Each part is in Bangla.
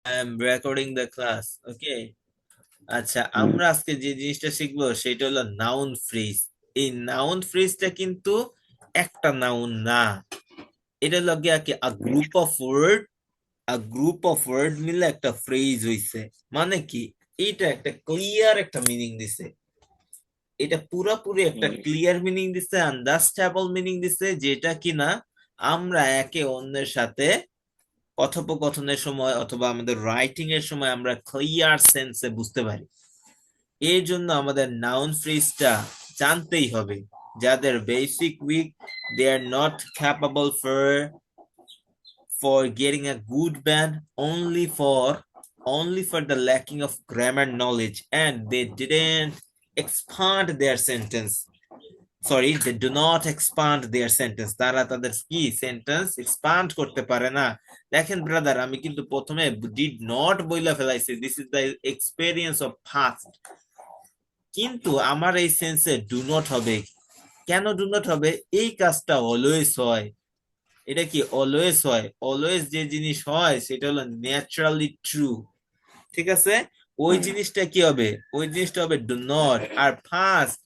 I am recording the class. Okay. আচ্ছা, আমরা আজকে যে জিনিসটা শিখবো সেটা হলো নাউন ফ্রেজ। এই নাউন ফ্রেজটা কিন্তু একটা নাউন না, এটা লগে কি আ গ্রুপ অফ ওয়ার্ড মিলে একটা ফ্রেজ হইছে। মানে কি, এটা একটা ক্লিয়ার একটা মিনিং দিছে, এটা পুরাপুরি একটা ক্লিয়ার মিনিং দিছে, আন্ডারস্ট্যান্ডেবল মিনিং দিছে, যেটা কিনা আমরা একে অন্যের সাথে কথোপকথনের সময় অথবা আমাদের রাইটিং এর সময় আমরা ক্লিয়ার সেন্সে বুঝতে পারি। এর জন্য আমাদের নাউন ফ্রেজটা জানতেই হবে। যাদের basic weak, they are not capable for getting a good band only for the lacking of grammar knowledge, and they didn't expand their sentence. Sorry, they do not expand their sentence. তারা তাদের কি সেন্টেন্স এক্সপান্ড করতে পারে না। দেখেন ব্রাদার, আমি কিন্তু প্রথমে ডিড নট বইলা ফেলাইছি, this is the experience of past, কিন্তু আমার এই সেন্সে ডু নট হবে। কেন ডু নট হবে? এই কাজটা অলওয়েজ হয়। এটা কি অলওয়েজ হয়? অলওয়েজ যে জিনিস হয় সেটা হলো ন্যাচারালি ট্রু। ঠিক আছে, ওই জিনিসটা কি হবে? ওই জিনিসটা হবে ডু নট। আর ফার্স্ট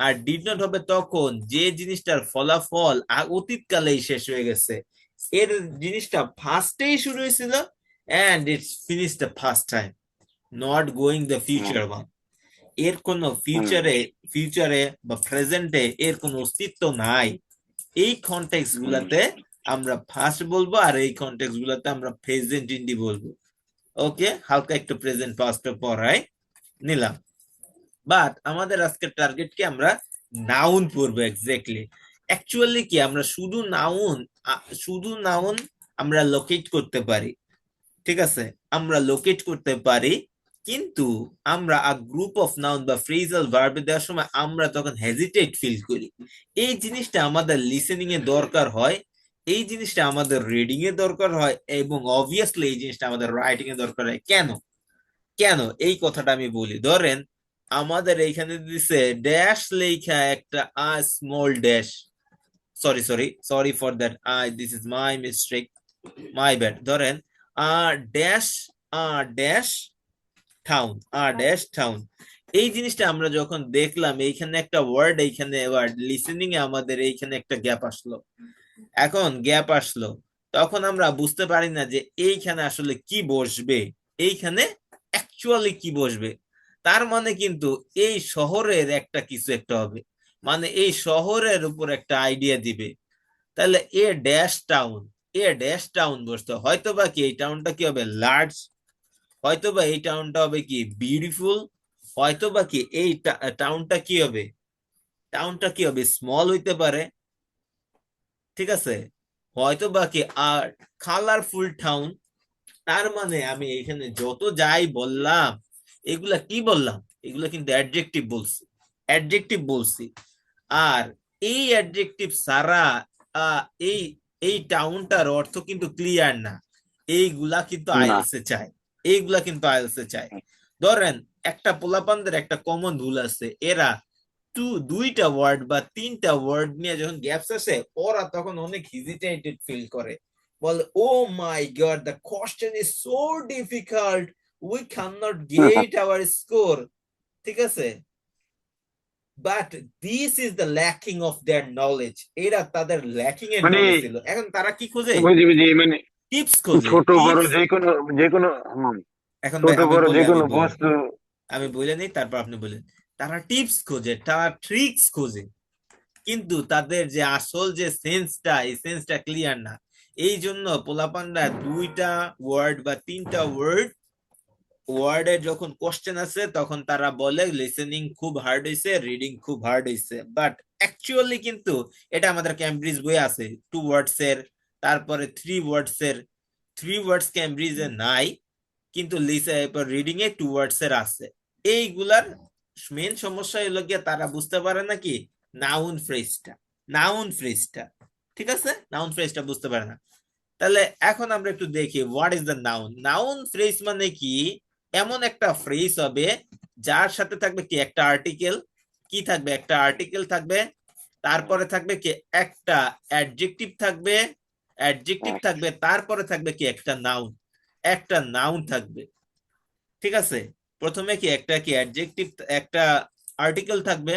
আর ডিড নট হবে তখন যে জিনিসটার ফলাফল অতীতকালেই শেষ হয়ে গেছে। এর জিনিসটা ফার্স্টেই শুরু হয়েছিল, and it's finish the first time, not going the future one. এর কোনো ফিউচারে বা প্রেজেন্টে এর কোনো অস্তিত্ব নাই। এই কনটেক্সট গুলাতে আমরা ফার্স্ট বলবো, আর এই কনটেক্সট গুলাতে আমরা প্রেজেন্ট ইন্ডি বলবো। ওকে, হালকা একটু প্রেজেন্ট পাস্ট পড়াই নিলাম। বাট আমাদের আজকের টার্গেট কি, আমরা নাউন পড়বো এক্স্যাক্টলি। অ্যাকচুয়ালি কি, আমরা শুধু নাউন আমরা লোকেট করতে পারি। ঠিক আছে, আমরা লোকেট করতে পারি, কিন্তু আমরা আ গ্রুপ অফ নাউন বা ফ্রেজাল ভার্ব দেওয়ার সময় আমরা তখন হেজিটেট ফিল করি। এই জিনিসটা আমাদের লিসেনিং এ দরকার হয়, এই জিনিসটা আমাদের রিডিং এ দরকার হয়, এবং অবভিয়াসলি এই জিনিসটা আমাদের রাইটিং এ দরকার হয়। কেন কেন এই কথাটা আমি বলি। ধরেন আমাদের এইখানে দিছে ড্যাশ লেখা একটা small dash, sorry for that, this is my mistake, my bad. ধরেন dash dash town, dash town. এই জিনিসটা আমরা যখন দেখলাম, এইখানে একটা ওয়ার্ড, এইখানে ওয়ার্ড লিসেনিং এ আমাদের এইখানে একটা গ্যাপ আসলো। এখন গ্যাপ আসলো, তখন আমরা বুঝতে পারি না যে এইখানে আসলে কি বসবে, এইখানে অ্যাকচুয়ালি কি বসবে। তার মানে কিন্তু এই শহরের একটা কিছু একটা হবে, মানে এই শহরের উপর একটা আইডিয়া দিবে। তাহলে এ ড্যাশ টাউন বসতো, হয়তো বা কি এই টাউনটা কি হবে, লার্জ। হয়তো বা এই টাউনটা হবে কি, বিউটিফুল। হয়তো বা কি এই টাউনটা কি হবে, স্মল হইতে পারে। ঠিক আছে, হয়তো বা কি আর কালারফুল টাউন। তার মানে আমি এখানে যত যাই বললাম, এগুলা কি বললাম? এগুলা কিন্তু অ্যাডজেক্টিভ বলছি। আর এই অ্যাডজেক্টিভ সারা আহ, এই এই টাউনটার অর্থ কিন্তু ক্লিয়ার না। এইগুলা কিন্তু না। আইএলস এ চায়, এইগুলা কিন্তু আইএলস এ চায়। ধরেন একটা পোলাপানদের একটা কমন রুল আছে, এরা দুইটা ওয়ার্ড বা তিনটা ওয়ার্ড নিয়ে যখন গ্যাপস আসে, ওরা তখন অনেক হেজিটেটেড ফিল করে, বলে oh my god, the question is so difficult, we can not get our score. ঠিক আছে, but this is the lacking of their knowledge. এরা তাদের ল্যাকিং এর মানে নলেজ ছিল, এখন তারা কি খোঁজে? বুঝি বুঝি মানে টিপস খোঁজে, ছোট বড় টিপস। যে কোনো এখন ভাই ছোট আমি বড় যে বলি, আমি কোনো বলি বস্তু। আমি বলে নিই, তারপর আপনি বলেন। তারা টিপস খোঁজে, তারা ট্রিক্স খোঁজে, কিন্তু তাদের যে আসল যে সেন্সটা, এই সেন্সটা ক্লিয়ার না। এই জন্য পোলাপানরা দুইটা ওয়ার্ড বা তিনটা ওয়ার্ডের যখন কোশ্চেন আছে, তখন তারা বলে লিসেনিং খুব হার্ড হয়েছে, রিডিং খুব হার্ড হয়েছে। বাট অ্যাকচুয়ালি কিন্তু এটা আমাদের ক্যামব্রিজ বই আছে, 2 ওয়ার্ডস এর, তারপরে 3 ওয়ার্ডস এর। 3 ওয়ার্ডস ক্যামব্রিজে নাই, কিন্তু রিডিং এ 2 ওয়ার্ডস এর আছে। এইগুলার মেন সমস্যা হলো গিয়ে তারা বুঝতে পারে না কি, নাউন ফ্রেজটা নাউন ফ্রেজটা ঠিক আছে, নাউন ফ্রেজটা বুঝতে পারে না। তাহলে এখন আমরা একটু দেখি what is the noun. Noun phrase মানে কি, এমন একটা ফ্রেজ হবে যার সাথে থাকবে কি একটা আর্টিকেল। কি থাকবে? একটা আর্টিকেল থাকবে, তারপরে থাকবে কি একটা অ্যাডজেক্টিভ থাকবে, তারপরে থাকবে কি একটা নাউন। একটা নাউন থাকবে, ঠিক আছে? প্রথমে কি একটা কি অ্যাডজেক্টিভ, একটা আর্টিকেল থাকবে,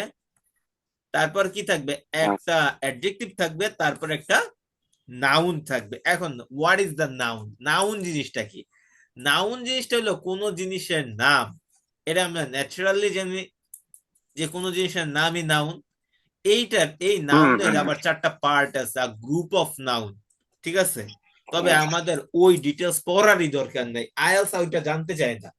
তারপর কি থাকবে, একটা অ্যাডজেক্টিভ থাকবে, তারপর একটা নাউন থাকবে। এখন what is the noun? Noun জিনিসটা কি? নাউন জিনিসটা হলো কোনো জিনিসের নাম। এটা আমরা ন্যাচারালি জানি যে কোনো জিনিসের নামই নাউন। এই নাউনের আবার চারটা পার্ট আছে, গ্রুপ অফ নাউন, ঠিক আছে? তবে আমাদের ওই ডিটেলস পড়ারই দরকার নেই, আইএলটিএস ওইটা জানতে চায় না।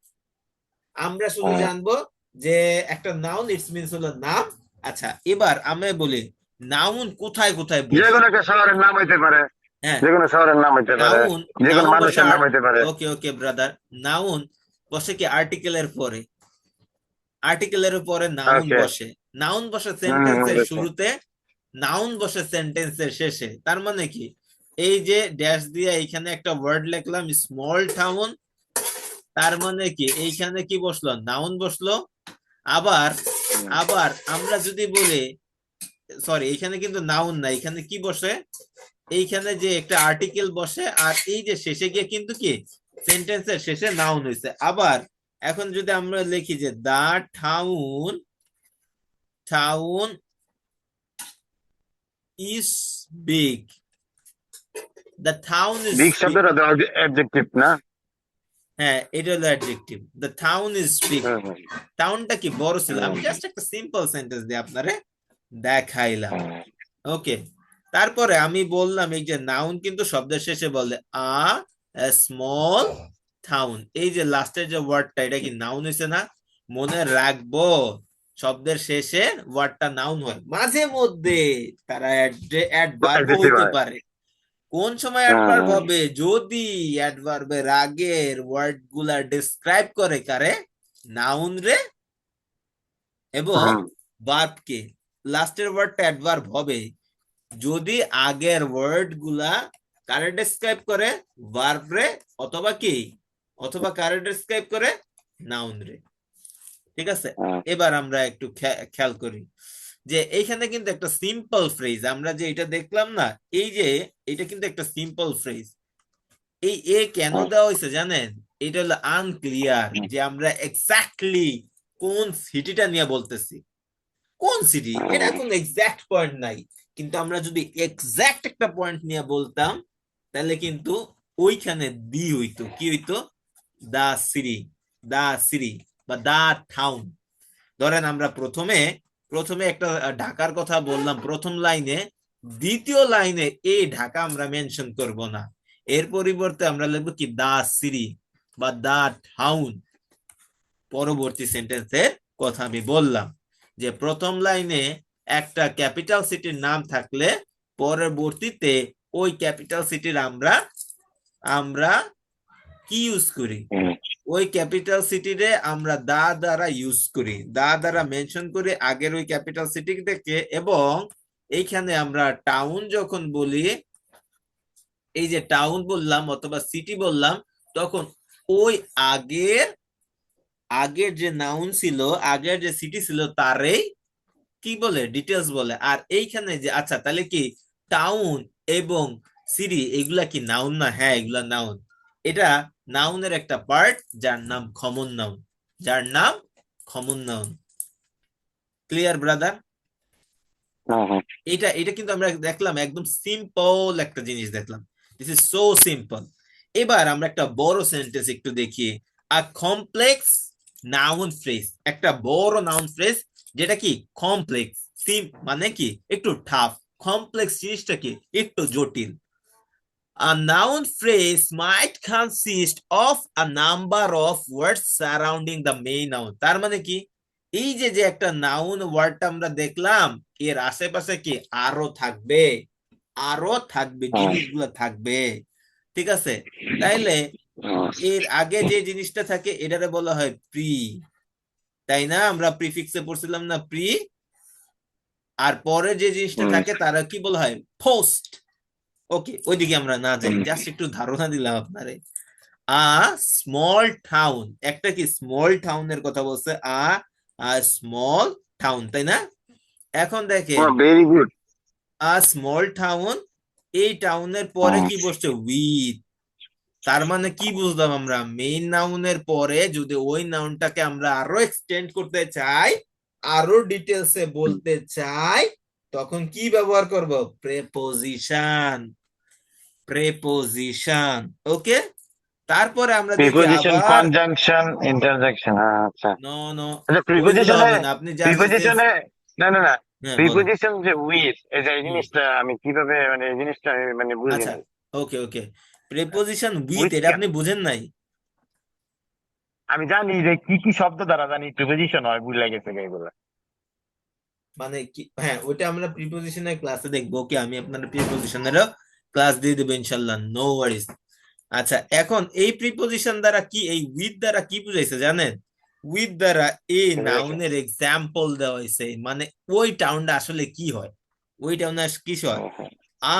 আমরা শুধু জানবো যে একটা নাউন ইটস মিনস হলো নাম। আচ্ছা, এবার আমরা বলি নাউন কোথায় কোথায় যে বসে। কোনো একটা শহরের নাম হইতে পারে, হ্যাঁ, যে কোনো শহরের নাম হইতে পারে, নাউন যে কোনো নাউন বসে মানুষের নাম হইতে পারে। ওকে ওকে ব্রাদার, নাউন বসে কি আর্টিকেলের পরে, আর্টিকেলের পরে নাউন ওকে। বসে, নাউন বসে হম, সেন্টেন্সের বুঝছি। শুরুতে, নাউন বসে সেন্টেন্সের শেষে। তার মানে কি, এই যে ড্যাশ দিয়ে এইখানে একটা ওয়ার্ড লিখলাম স্মল টাউন, তার মানে কি এইখানে কি বসলো, নাউন বসলো। আবার আবার আমরা যদি বলি, সরি এইখানে কিন্তু নাউন না, এখানে কি বসে, এইখানে যে একটা আর্টিকেল বসে, আর এই যে শেষে গিয়ে কিন্তু কি সেন্টেন্সের শেষে নাউন হয়েছে। আবার এখন যদি আমরা লিখি যে the town, town is big, the town is big big. শব্দটা তো অ্যাডজেক্টিভ না? হ্যাঁ, এটা হলো adjective, the town is big. Hmm, hmm, টাউনটা কি বড় ছিল? আমি হুম, জাস্ট একটা সিম্পল সেন্টেন্স দিয়ে আপনারে দেখাইলাম। হুম, ওকে, তারপরে আমি বললাম এই যে নাউন কিন্তু শব্দের শেষে বলে আ স্মল টাউন, এই যে লাস্টের যে ওয়ার্ডটা, এটা কি নাউন হয়েছে না? মনে রাখবো, শব্দের শেষে ওয়ার্ডটা নাউন হয়, মাঝে মধ্যে তারা অ্যাডভার্বও অ্যাডজেক্টিভ হইতে হয়। পারে। কোন সময় হুম, অ্যাডভার্ব হুম, হবে? যদি অ্যাডভার্বের আগের ওয়ার্ড গুলা ডিসক্রাইব করে কারে, নাউন রে এবং হুম, ভার্বকে। লাস্টের ওয়ার্ডটা অ্যাডভার্ব হবে যদি আগের ওয়ার্ড গুলা কারে ডেসক্রাইব করে, ভার্ব রে, অথবা কি, অথবা কারে ডেসক্রাইব করে, নাউন রে। ঠিক আছে, হুম, এবার আমরা একটু খেয়াল করি যে এইখানে কিন্তু একটা সিম্পল ফ্রেজ, আমরা যে এটা দেখলাম না, এই যে এটা কিন্তু একটা সিম্পল ফ্রেজ। এই এ কেন হুম, দেওয়া হয়েছে জানেন? এটা হলো আনক্লিয়ার হুম, যে আমরা এক্স্যাক্টলি কোন সিটিটা নিয়ে বলতেছি। কোন সিটি, এটা কোন এক্সাক্ট পয়েন্ট নাই, কিন্তু আমরা যদি এক্সাক্ট একটা পয়েন্ট নিয়ে বলতাম, তাহলে কিন্তু ওইখানে দি হইতো, কি হইতো, দা সিটি, দা সিটি বা দা টাউন। ধরেন আমরা প্রথমে প্রথমে একটা ঢাকার কথা বললাম প্রথম লাইনে, দ্বিতীয় লাইনে এই ঢাকা আমরা মেনশন করব না, এর পরিবর্তে আমরা লিখবো কি দা সিটি বা দা টাউন। পরবর্তী সেন্টেন্সের কথা আমি বললাম যে প্রথম লাইনে একটা ক্যাপিটাল সিটির নাম থাকলে পরবর্তীতে ওই ক্যাপিটাল সিটির আমরা আমরা কি ইউজ করি, হুম, ওই ক্যাপিটাল সিটিরে আমরা দা দ্বারা ইউজ করি, দা দ্বারা মেনশন করি আগের ওই ক্যাপিটাল সিটি থেকে। এবং এইখানে আমরা টাউন যখন বলি, এই যে টাউন বললাম অথবা সিটি বললাম, তখন ওই আগের আগের যে নাউন ছিল, আগের যে সিটি ছিল, তারই কি বলে, ডিটেলস বলে। আর এইখানে যে আচ্ছা তাহলে কি টাউন এবং সিটি এগুলা কি নাউন না? হ্যাঁ, এগুলা নাউন। এটা নাউনের একটা পার্ট যার নাম কমন নাউন, যার নাম common noun. Clear brother? Hmm, hmm. এটা এটা কিন্তু আমরা দেখলাম একদম সিম্পল একটা জিনিস দেখলাম, দিস ইজ সো সিম্পল। এবার আমরা একটা বড় সেন্টেন্স একটু দেখি। আ কমপ্লেক্স নাউন ফ্রেজ, একটা বড় নাউন ফ্রেজ যেটা কি কমপ্লেক্স, সিম মানে কি একটু টাফ, কমপ্লেক্স জিনিসটা কি একটু জটিল। A noun phrase might consist of a number of words surrounding the main noun. তার মানে কি, এই যে যে একটা নাউন ওয়ার্ডটা আমরা দেখলাম, এর আশেপাশে কি আরো থাকবে, আরো থাকবে, জিনিসগুলো থাকবে। ঠিক আছে, তাইলে এর আগে যে জিনিসটা থাকে এটারে বলা হয় প্রি, তাই না? আমরা প্রিফিক্সে পড়ছিলাম না প্রি, আর পরে যে জিনিসটা হুম, থাকে তারা কি বলা হয় পোস্ট। ওকে, ওইদিকে আমরা না যাই, জাস্ট একটু ধারণা দিলাম আপনারে। আ স্মল টাউন, একটা কি স্মল টাউনের কথা বলছে, স্মল টাউন, তাই না? এখন দেখেন very good. A small town, এই টাউনের পরে কি বসছে, উইথ, তার মানে কি বুঝলাম আমরা, মেইন নাউনের পরে যদি ওই নাউনটাকে আমরা আরো এক্সটেন্ড করতে চাই, আরো ডিটেলসে বলতে চাই, তখন কি ব্যবহার করব? প্রেপোজিশন। প্রেপোজিশন। ওকে। তারপরে আমরা দেখি প্রিপোজিশন, আবার। Conjunction, interjection. আচ্ছা নো নো, আচ্ছা, ওইগুলো প্রিপোজিশনে হবে না, আপনি জাস্ট সেন্স। প্রিপোজিশনে না না না, হ্যাঁ বলেন। প্রিপোজিশন যে উইথ, এই হুম। জিনিসটা আমি কিভাবে, মানে এই জিনিসটা আমি মানে আচ্ছা, বুঝিনি। ওকে ওকে। প্রেপোজিশন উইথ, উইথ এটা কেন? আপনি বুঝেন নাই? আমি জানি যে কি কি শব্দ দ্বারা জানি প্রিপোজিশন হয়, ভুলে গেছে এগুলো। মানে কি, হ্যাঁ ওইটা আমরা প্রিপোজিশনের ক্লাসে দেখবো। কি আমি আপনার প্রিপোজিশনেরও ক্লাস দিয়ে দেবো ইনশাল্লাহ, নো ওয়ারিস। আচ্ছা, এখন এই প্রিপোজিশন দ্বারা কি, এই উইথ দ্বারা কি বুঝাইছে জানেন? উইথ দ্বারা এই ঠিক আছে। নাউনের এক্সাম্পল দেওয়া হয়েছে, মানে ওই টাউনটা আসলে কি হয়, ওই টাউনে কি হয়। আ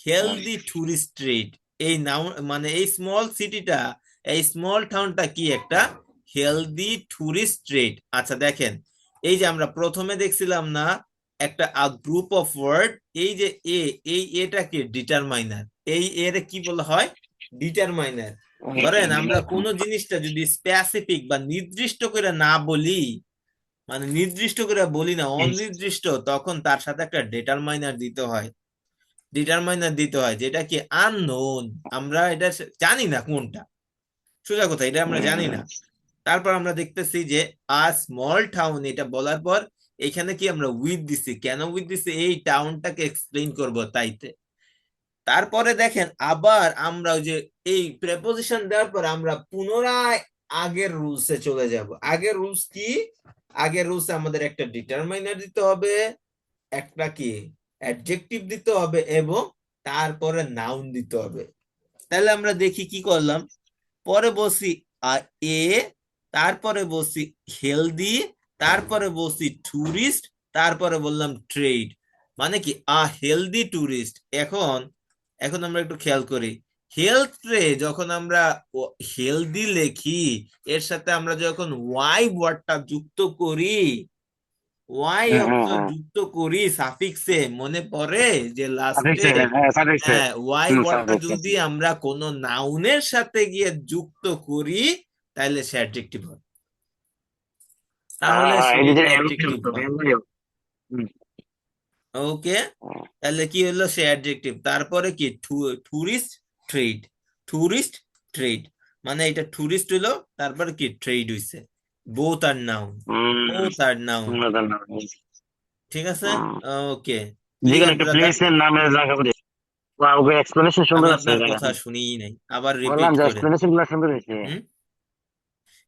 হেলদি টুরিস্ট ট্রেড, এই নাউন মানে এই স্মল সিটিটা, এই স্মল টাউনটা কি একটা হেলদি টুরিস্ট ট্রেড। আচ্ছা দেখেন, এই যে আমরা প্রথমে দেখছিলাম না একটা গ্রুপ অফ ওয়ার্ড, এই যে এ, এই এটাকে ডিটারমাইনার, এই এর কি বলা হয়? ডিটারমাইনার। ধরেন আমরা কোনো জিনিসটা যদি স্পেসিফিক বা নির্দিষ্ট করে না বলি, মানে নির্দিষ্ট করে বলি না, অনির্দিষ্ট, তখন তার সাথে একটা ডিটারমাইনার দিতে হয়। ডিটারমাইনার দিতে হয়, যেটা কি আননোন, আমরা এটা জানি না কোনটা। সোজা কথা, এটা আমরা জানি না। তারপর আমরা দেখতেছি যে আ স্মল টাউন, এটা বলার পর এখানে কি আমরা উইথ দিছি, কেন উইথ দিছি? এই টাউনটাকে এক্সপ্লেইন করব তাইতে। তারপরে দেখেন আবার আমরা ওই যে এই প্রেপোজিশন দেওয়ার পর আমরা পুনরায় আগের রুলসে চলে যাব। আগের রুলস কি? আগের রুলসে আমাদের একটা ডিটারমাইনার দিতে হবে, একটা কি অ্যাডজেক্টিভ দিতে হবে, এবং তারপরে নাউন দিতে হবে। তাহলে আমরা দেখি কি করলাম। পরে বসি এ, তারপরে বসি হেলদি, তারপরে বসি টুরিস্ট, তারপরে বললাম ট্রেড। মানে কি হেলদি টুরিস্ট। এখন এখন আমরা একটু খেয়াল করি, হেলথ রে যখন আমরা হেলদি লেখি, এর সাথে আমরা যখন ওয়াই ওয়ার্ডটা যুক্ত করি, ওয়াই অক্ষর যুক্ত করি সাফিক্সে, মনে পড়ে যে লাস্টে, সাফিক্সে, হ্যাঁ সাফিক্সে। হ্যাঁ ওয়াই হুম, ওয়ার্ডটা সাফিক্সে। যদি আমরা কোনো নাউনের সাথে গিয়ে যুক্ত করি, তাহলে সে অ্যাডজেক্টিভ হয়। হ্যাঁ তাহলে হ্যাঁ, সে এই যে অ্যাডজেক্টিভ হয়। হুম, ওকে। হুম, তাহলে কি হলো? সে অ্যাডজেক্টিভ। তারপরে কি টুরিস্ট ট্রেড, টুরিস্ট ট্রেড, মানে এটা টুরিস্ট হলো, তারপরে কি ট্রেড হইছে। বোথ আর নাউন, বোথ আর নাউন। ঠিক আছে। হুম। ওকে, যে কোনো ক্লিয়ার একটা ব্রাদার? প্লেসের নামের জায়গা বলে, ওকে এক্সপ্লেনেশন আমি সুন্দর আছে আপনার এই কথা জায়গাটা। শুনিই নাই, আবার বললাম রিপিট যে করেন। এক্সপ্লেনেশন গুলো সুন্দর হয়েছে। হুম।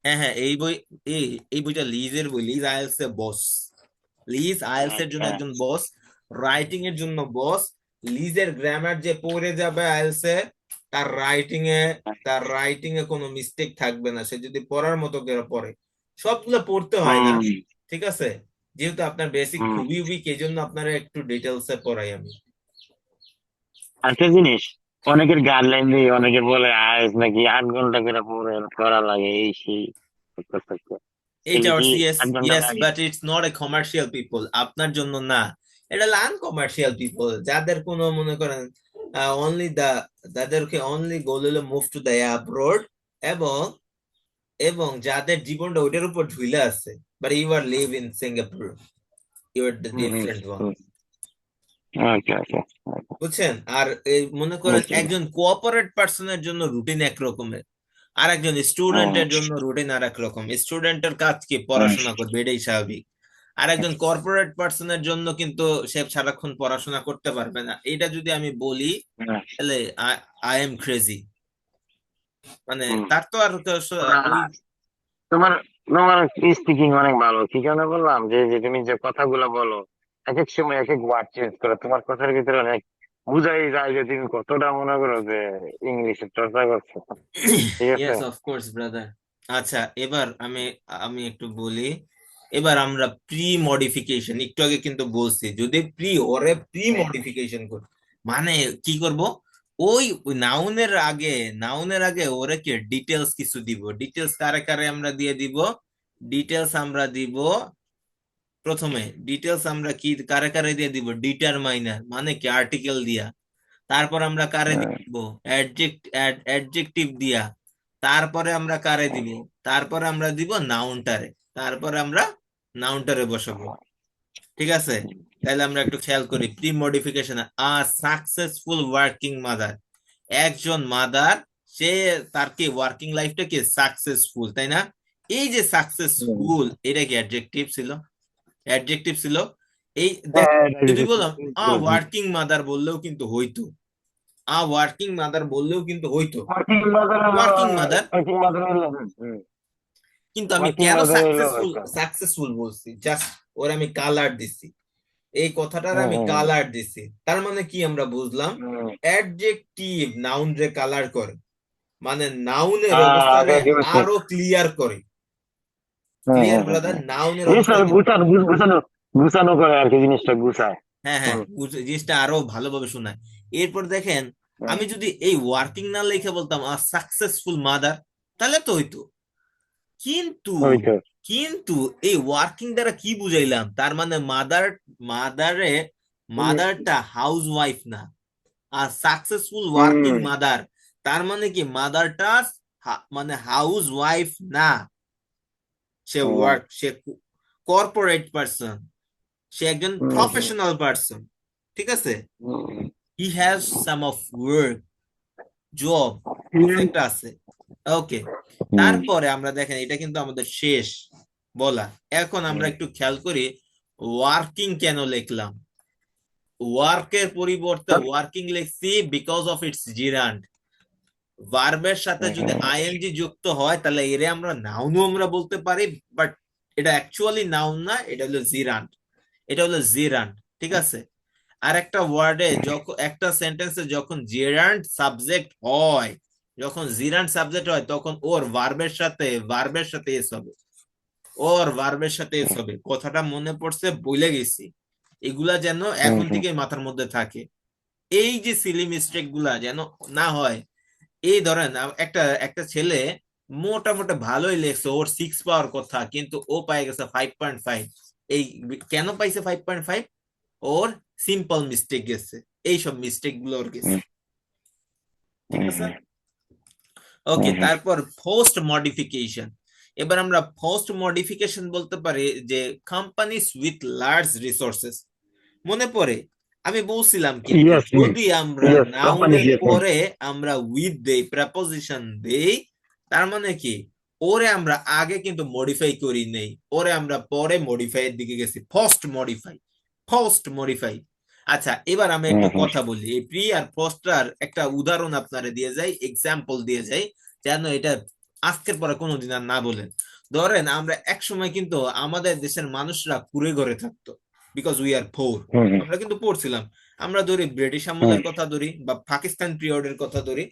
হ্যাঁ হ্যাঁ, এই বই, এই এই বইটা লিজের বই, লিজ আইএলস এর বস। লিজ আইএলস এর জন্য আচ্ছা। একজন বস, রাইটিং এর জন্য বস। লিজের গ্রামার যে পড়ে যাবে আইএলস এ, তার রাইটিং এ, তার রাইটিং এ কোনো মিস্টেক থাকবে না, সে যদি পড়ার মতো করে পড়ে। সবগুলো পড়তে হয় না, হুম ঠিক আছে? যেহেতু আপনার বেসিক হুম। খুবই উইক, এই জন্য আপনারা একটু ডিটেলস এ পড়াই আমি। একটা জিনিস, অনেকের গাইডলাইন দিয়ে অনেকে বলে আজ নাকি 8 ঘন্টা করে পড়ে পড়া লাগে, এই সেই করতে থাকতে। 8 hours, কি yes, 8 ঘন্টা yes, লাগে? but it's not a commercial people, আপনার জন্য না। এটা আনকমার্শিয়াল পিপল, যাদের কোনো মনে করেন অনলি দা, যাদেরকে অনলি গোল হলো মুভ টু দ্য অ্যাব্রোড, এবং এবং যাদের জীবনটা ওইটার উপর ঝুলে আছে। But you are live in Singapore, you are the hmm hmm different one. Hmm. Okay okay. বুঝছেন? আর এই মনে করেন ওকে। একজন কোঅপারেট পার্সনের জন্য রুটিন এক রকমের, আর একজন স্টুডেন্টের জন্য রুটিন আর এক রকম। স্টুডেন্টের কাজ কি? পড়াশোনা করবে, এটাই স্বাভাবিক। আর একজন কর্পোরেট পার্সনের জন্য কিন্তু সে সারাক্ষণ পড়াশোনা করতে পারবে না। এটা যদি আমি বলি, তাহলে আই এম ক্রেজি, মানে তার তো আর ওই। তোমার তোমার স্পিকিং অনেক ভালো, কি কারণে বললাম যে যে তুমি যে কথাগুলো বলো, এক এক সময় এক এক ওয়ার্ড চেঞ্জ করো, তোমার কথার ভিতরে অনেক বুঝাই যায় যে তুমি কতটা মনে করো যে ইংলিশের চর্চা করছো। ঠিক আছে। Yes, of course brother. আচ্ছা, এবার আমি আমি একটু বলি। এবার আমরা প্রি মডিফিকেশন, একটু আগে কিন্তু বলছি, যদি প্রি ওরে প্রি মডিফিকেশন কর, মানে কি করব? ওই নাউনের আগে, নাউনের আগে ওরে কি ডিটেলস কিছু দিব। ডিটেলস কারে কারে আমরা দিয়ে দিব? ডিটেলস আমরা দিব প্রথমে, ডিটেলস আমরা কি কারে কারে দিয়ে দিব? ডিটারমাইনার, মানে কি আর্টিকেল দিয়া। তারপর আমরা কারে দিব, অ্যাডজেক্টিভ দিয়া, তারপরে আমরা কারে দিব, তারপরে আমরা দিব নাউনটারে, তারপরে আমরা নাউনটারে বসাবো। ঠিক আছে, তাহলে আমরা একটু খেয়াল করি প্রি মডিফিকেশন। আ সাকসেসফুল ওয়ার্কিং মাদার, একজন মাদার, সে তার কি ওয়ার্কিং লাইফটা কি সাকসেসফুল, তাই না? এই যে সাকসেসফুল, এটা কি অ্যাডজেক্টিভ ছিল? অ্যাডজেক্টিভ ছিল। এই দেখ, যদি বললাম আ ওয়ার্কিং মাদার বললেও কিন্তু হইতো, আ ওয়ার্কিং মাদার বললেও কিন্তু হইতো, ওয়ার্কিং মাদার। ওয়ার্কিং মাদার হলো কিন্তু আমি ওয়ার্কিং কেন মাদার হলো সাকসেসফুল হয়তো। সাকসেসফুল বলছি, জাস্ট ওর আমি কালার দিছি, এই কথাটার হুম আমি হুম কালার দিছি। তার মানে কি আমরা বুঝলাম, হুম। অ্যাডজেক্টিভ নাউন রে কালার করে, মানে নাউনের অবস্থারে বুঝতে পারছি। আরো ক্লিয়ার করে। হুম ক্লিয়ার হুম হুম ব্রাদার, হুম। নাউনের জিনিসটা অবস্থাকে, গুছানো গুছানো গুছানো করে আর কি, জিনিসটা গুছায়। হ্যাঁ হ্যাঁ, হুম জিনিসটা আরো ভালোভাবে শোনায়। এরপর দেখেন, হুম। আমি যদি এই ওয়ার্কিং না লিখে বলতাম সাকসেসফুল মাদার, তাহলে তো হইতো। কিন্তু ওই তো। কিন্তু এই ওয়ার্কিং দ্বারা কি বুঝাইলাম, তার মানে মাদারে মাদারটা হাউস ওয়াইফ না, আর সাকসেসফুল ওয়ার্কিং হুম মাদার, তার মানে কি মাদারটা মানে হাউস ওয়াইফ না, হুম সে কর্পোরেট পারসন, সে একজন হুম হুম প্রফেশনাল পারসন। ঠিক আছে, he has some of work, job, কিছু হুম একটা আছে। ওকে, হুম তারপরে আমরা দেখেন এটা কিন্তু আমাদের শেষ বলা। এখন আমরা একটু খেয়াল করি ওয়ার্কিং কেন লিখলাম। ওয়ার্কের পরিবর্তে ওয়ার্কিং লিখছি বিকজ অফ ইটস জিরান্ড। ভার্বের সাথে যদি আইএনজি যুক্ত হয় তাহলে এরে আমরা নাউনও আমরা বলতে পারি, বাট এটা অ্যাকচুয়ালি নাউন না, এটা হলো জিরান্ড, এটা হলো জিরান্ড। ঠিক আছে, আর একটা ওয়ার্ডে যখন একটা সেন্টেন্সে যখন জিরান্ড সাবজেক্ট হয়, যখন জিরান্ড সাবজেক্ট হয় তখন ওর ভার্বের সাথে এস হবে, ওর ভার্বের সাথে এস হবে। কথাটা মনে পড়ছে, বলে গেছি, এগুলা যেন হুম এখন হুম থেকে মাথার মধ্যে থাকে, এই যে সিলি মিস্টেক গুলা যেন না হয়। এই ধরেন একটা একটা ছেলে মোটামুটি ভালোই লেখছে, ওর 6 পাওয়ার কথা, কিন্তু ও পাই গেছে 5.5। এই কেন পাইছে 5.5? ওর সিম্পল মিস্টেক গেছে, এইসব মিস্টেক গুলো ওর গেছে। হুম ঠিক হুম আছে, হুম ওকে। হুম হুম। তারপর পোস্ট মডিফিকেশন। এবার আমরা পোস্ট মডিফিকেশন বলতে পারি যে কোম্পানিজ উইথ লার্জ রিসোর্সেস। মনে পড়ে আমি বলছিলাম কিন্তু Yes, yes, যদি আমরা yes, companies, নাউনের yes, yes. পরে আমরা উইথ দেই, প্রেপোজিশন দেই, তার মানে কি ওরে আমরা আগে কিন্তু মডিফাই করি নেই, ওরে আমরা পরে মডিফাই এর দিকে গেছি, ফার্স্ট মডিফাই। আচ্ছা, এবার আমি হুম একটু হুম কথা বলি এই প্রি আর পোস্টার একটা উদাহরণ আপনারে দিয়ে যাই, এক্সাম্পল দিয়ে যাই, যেন এটা আজকের পরে কোনোদিন আর না বলেন। ধরেন আমরা এক সময় কিন্তু আমাদের দেশের মানুষরা কুঁড়ে ঘরে থাকতো, বিকজ উই আর পোর, হুম হুম আমরা কিন্তু পড়ছিলাম। আমরা ধরি ব্রিটিশ হুম আমলের কথা ধরি বা পাকিস্তান পিরিয়ডের কথা ধরি,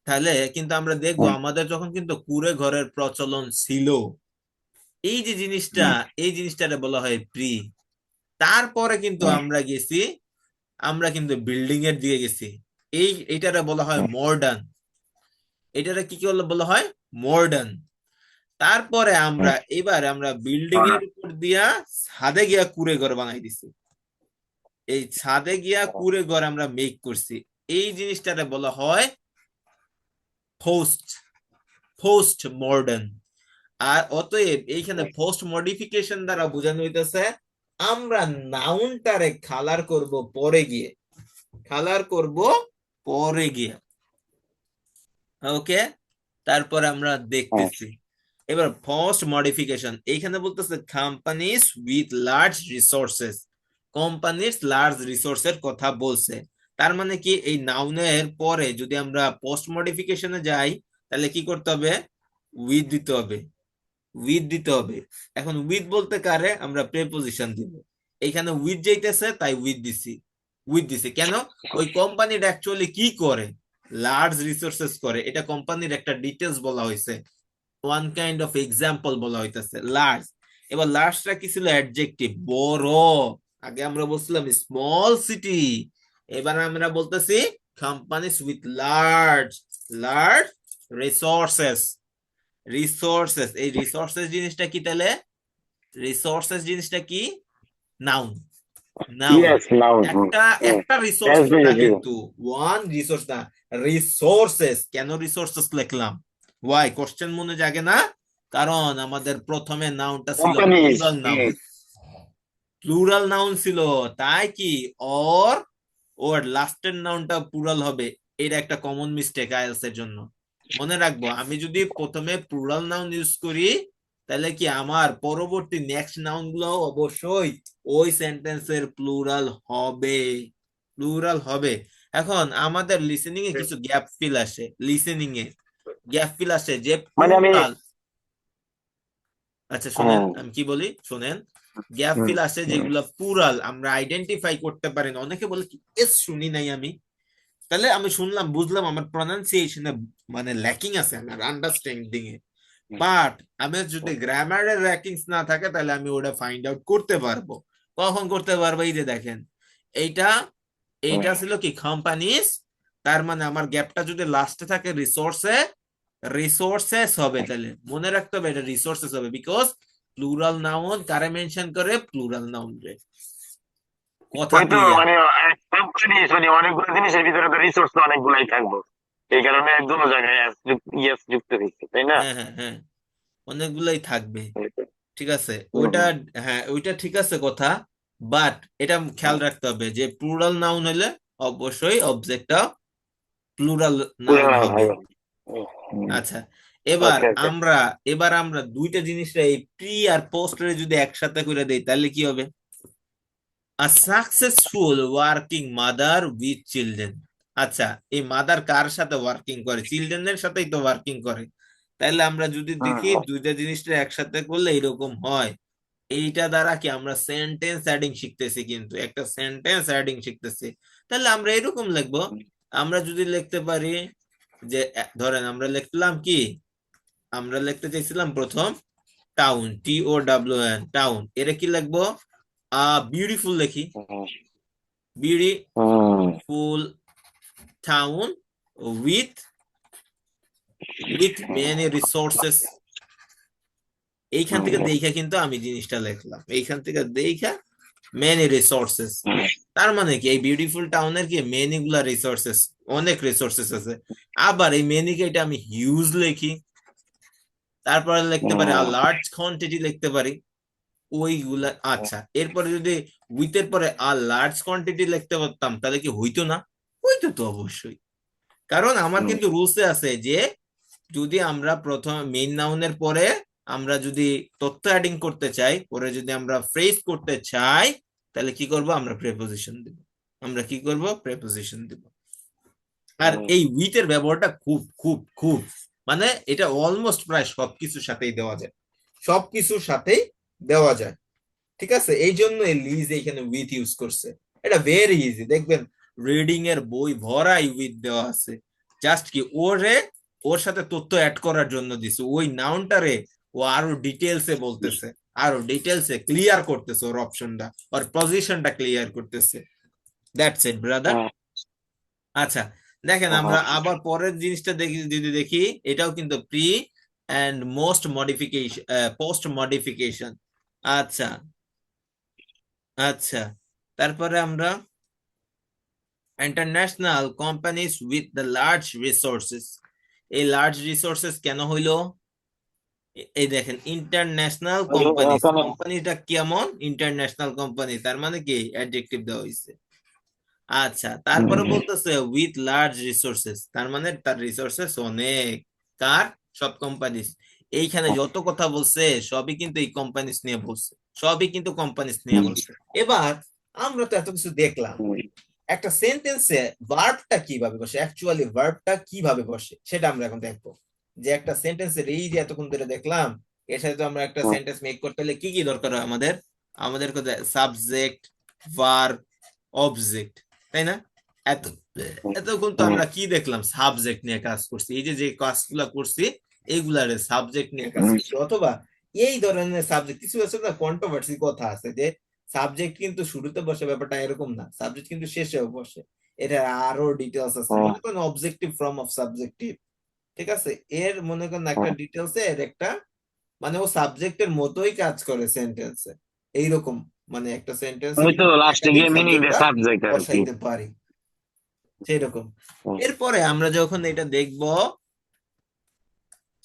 তাহলে কিন্তু আমরা দেখবো হুম আমাদের যখন কিন্তু কুঁড়ে ঘরের প্রচলন ছিল, এই যে জিনিসটা, হুম এই জিনিসটারে বলা হয় প্রি। তারপরে কিন্তু হুম আমরা গেছি, আমরা কিন্তু বিল্ডিং এর দিকে গেছি, এইটারে বলা হয় মডার্ন, এটারে কি কি বলা হয়, মডার্ন। তারপরে আমরা এবার আমরা বিল্ডিং এর উপর দিয়া ছাদে গিয়া কুঁড়ে ঘর বানাই দিছি, এই ছাদে গিয়া কুঁড়ে ঘর আমরা মেক করছি, এই জিনিসটারে বলা হয় পোস্ট পোস্ট মডার্ন। আর অতএব এইখানে পোস্ট মডিফিকেশন দ্বারা বোঝানো হইতেছে আমরা নাউনটারে কালার করব পরে গিয়ে। ওকে, তারপর আমরা হুম দেখতেছি এবার পোস্ট মডিফিকেশন, এইখানে বলতেছে কোম্পানিজ উইথ লার্জ রিসোর্সেস, কোম্পানির লার্জ রিসোর্সের কথা বলছে। তার মানে কি এই নাউনের পরে যদি আমরা পোস্ট মডিফিকেশনে যাই, তাহলে কি করতে হবে, উইথ দিতে হবে, উইথ দিতে হবে। এখন উইথ বলতে কারে আমরা প্রেপোজিশন দিব, এইখানে উইথ যাইতেছে তাই উইথ দিছি কেন, ওই কোম্পানিটা অ্যাকচুয়ালি কি করে, লার্জ রিসোর্সেস করে, এটা কোম্পানির একটা ডিটেলস বলা হয়েছে, ওয়ান কাইন্ড অফ এক্সাম্পল বলা হইতেছে লার্জ। এবার লার্জটা কি ছিল, অ্যাডজেক্টিভ, বড়। আগে আমরা বলছিলাম স্মল সিটি, এবার আমরা বলতেছি companies with large large resources. এই রিসোর্সেস জিনিসটা কি তাহলে, রিসোর্সেস জিনিসটা কি, নাউন। নাউন। Yes, noun. একটা হুম। একটা রিসোর্স এস দিয়ে না, জিরো। কিন্তু ওয়ান রিসোর্স না, রিসোর্সেস। কেন রিসোর্সেস লিখলাম? ওয়াই কোশ্চেন মনে জাগে না? কারণ আমাদের প্রথমে নাউনটা ছিল companies. Plural noun. Plural noun ছিল, তাই কি অর ওর লাস্টের নাউনটা প্লুরাল হবে। এটা একটা কমন মিস্টেক আইএলস এর জন্য। মনে রাখবো, আমি যদি প্রথমে প্লুরাল নাউন ইউজ করি, তাহলে কি আমার পরবর্তী নেক্সট নাউন গুলো অবশ্যই ওই সেন্টেন্সের প্লুরাল হবে। প্লুরাল হবে। এখন আমাদের লিসেনিং এ কিছু গ্যাপ ফিল আসে, লিসেনিং এ গ্যাপ ফিল আসে যে মানে আমি। প্লুরাল। আচ্ছা শোনেন, হুম। আমি কি বলি শোনেন। গ্যাপ হুম। ফিল আসে হুম। যেগুলো প্লুরাল আমরা আইডেন্টিফাই করতে পারি না। অনেকে বলে কি এস শুনি নাই আমি, তাহলে আমি শুনলাম বুঝলাম আমার প্রনাউন্সিয়েশনে মানে ল্যাকিং আছে, আমার আন্ডারস্ট্যান্ডিং এ। বাট আমি যদি গ্রামারের র্যাকিংস না থাকে, তাহলে আমি ওটা ফাইন্ড আউট করতে পারবো। কখন করতে পারবো? এই যে দেখেন, এইটা এইটা ছিল কি কোম্পানিজ। তার মানে আমার গ্যাপটা যদি লাস্টে থাকে রিসোর্সে, রিসোর্সেস হবে। তাহলে মনে রাখতে হবে এটা রিসোর্সেস হবে, বিকজ প্লুরাল নাউন কারে মেনশন করে? প্লুরাল নাউন রে। কথা ওই তো ক্লিয়ার? মানে কোম্পানিজ মানে অনেকগুলো জিনিসের ভিতরে তো রিসোর্স তো অনেকগুলাই থাকবো, এই কারণে দুটো জায়গায় ইয়েস যুক্ত হয়েছে, তাই না? হ্যাঁ হ্যাঁ হ্যাঁ, অনেকগুলাই থাকবে। ঠিক আছে হুম। ওইটা। হুম। হ্যাঁ ওইটা ঠিক আছে কথা। বাট এটা খেয়াল রাখতে হবে যে প্লুরাল নাউন হলে অবশ্যই অবজেক্টটা প্লুরাল পুরো নাউন না হবে। ভাই। হুম। আচ্ছা, এবার ওকে, ওকে। আমরা এবার আমরা দুইটা জিনিসটা এই প্রি আর পোস্ট রে যদি একসাথে করে দেই, তাহলে কি হবে? আ successful working mother with children. আচ্ছা, এই মাদার কার সাথে ওয়ার্কিং করে? চিলড্রেনের সাথেই তো ওয়ার্কিং করে। তাহলে আমরা যদি হুম। দেখি দুইটা জিনিসটা একসাথে করলে এরকম হয়। এইটা দ্বারা কি আমরা সেন্টেন্স অ্যাডিং শিখতেছি, কিন্তু একটা সেন্টেন্স অ্যাডিং শিখতেছি। তাহলে আমরা এরকম লিখবো। আমরা যদি লিখতে পারি যে ধরেন আমরা লিখলাম কি, আমরা লিখতে চাইছিলাম প্রথম টাউন, TOWN টাউন, এর কি লিখবো? বিউটিফুল লিখি। Hmm. Hmm. Beautiful town with with many resources. এইখান থেকে দেখা কিন্তু আমি জিনিসটা লিখলাম, এইখান থেকে দেখা মেনি রিসোর্সেস। তার মানে কি এই বিউটিফুল টাউনের কি মেনি গুলা রিসোর্সেস, অনেক রিসোর্সেস আছে। আবার এই মেনি কে এটা আমি হিউজ লিখি। তারপরে লিখতে পারি আর লার্জ কোয়ান্টিটি লিখতে পারি ওইগুলা। আচ্ছা, এরপরে যদি উইথ এর পরে আর লার্জ কোয়ান্টিটি লিখতে পারতাম, তাহলে কি হইতো না? হইতো তো অবশ্যই। কারণ আমার হুম। কিন্তু রুলসে আছে যে যদি আমরা প্রথম মেইন নাউনের পরে আমরা যদি তথ্য অ্যাডিং করতে চাই, পরে যদি আমরা ফ্রেজ করতে চাই, তাহলে কি করব? আমরা প্রেপোজিশন দিব। আমরা কি করব? প্রেপোজিশন দিব। আর হুম। এই উইথ এর ব্যবহারটা খুব খুব খুব মানে এটা অলমোস্ট প্রায় সবকিছুর সাথেই দেওয়া যায়। সবকিছুর সাথেই দেওয়া যায়। ঠিক আছে, এই জন্য এই লিজ এখানে উইথ ইউজ করছে। এটা ভেরি ইজি, দেখবেন রিডিং এর বই ভরাই উইথ দেওয়া আছে। জাস্ট কি ওরে ওর সাথে তথ্য অ্যাড করার জন্য দিছে, ওই নাউনটারে ও আরো ডিটেলসে বলতেছে, আরো ডিটেলসে ক্লিয়ার করতেছে, ওর অপশনটা ওর পজিশনটা ক্লিয়ার করতেছে। That's it brother. হুম। আচ্ছা, দেখেন আমরা হুম। আবার পরের জিনিসটা দেখি, যদি দেখি এটাও কিন্তু pre and most modification, post modification. আচ্ছা আচ্ছা, তারপরে আমরা international companies with the large resources. এই লার্জ রিসোর্সেস কেন হইলো? এই দেখেন ইন্টারন্যাশনাল কোম্পানিজ, এখানে। কোম্পানিটা কেমন? ইন্টারন্যাশনাল কোম্পানি, তার মানে কি অ্যাডজেক্টিভ দেওয়া হয়েছে। আচ্ছা, তারপরে হুম। বলতেছে উইথ লার্জ রিসোর্সেস, তার মানে তার রিসোর্সেস অনেক। কার? সব কোম্পানিজ। এইখানে যত কথা বলছে সবই কিন্তু এই কোম্পানিজ নিয়ে বলছে, সবই কিন্তু কোম্পানিজ নিয়ে হুম। বলছে। এবার আমরা তো এত কিছু দেখলাম, হুম। একটা সেন্টেন্সে ভার্বটা কিভাবে বসে, অ্যাকচুয়ালি ভার্বটা কিভাবে বসে সেটা আমরা এখন দেখবো। যে একটা সেন্টেন্সের এই যে এতক্ষণ ধরে দেখলাম, এর সাথে তো আমরা একটা সেন্টেন্স মেক করতে হলে কি কি দরকার হয় আমাদের? আমাদের কোথায় সাবজেক্ট, ভার্ব, অবজেক্ট, তাই না? এত এতক্ষণ তো হুম। আমরা কি দেখলাম? সাবজেক্ট নিয়ে কাজ করছি। এই যে যে কাজগুলা করছি এইগুলার সাবজেক্ট নিয়ে কাজ হুম। করছি, অথবা এই ধরনের সাবজেক্ট কিছু আছে না, কন্ট্রোভার্সি কথা আছে যে সাবজেক্ট কিন্তু শুরুতে বসে, ব্যাপারটা এরকম না, সাবজেক্ট কিন্তু শেষেও বসে। এটা আরো ডিটেলস আছে, হুম। মনে করেন অবজেক্টিভ ফর্ম অফ সাবজেক্টিভ। ঠিক আছে, এর মনে করেন একটা ডিটেলস এর একটা মানে ও সাবজেক্টের মতোই কাজ করে সেন্টেন্সে, এইরকম। মানে একটা সেন্টেন্স ওই তো লাস্টে একাধিক গিয়ে মিনিং দ্য সাবজেক্ট সাবজেক্ট আর কি। বসাইতে পারি সেরকম। এরপরে আমরা যখন এটা দেখব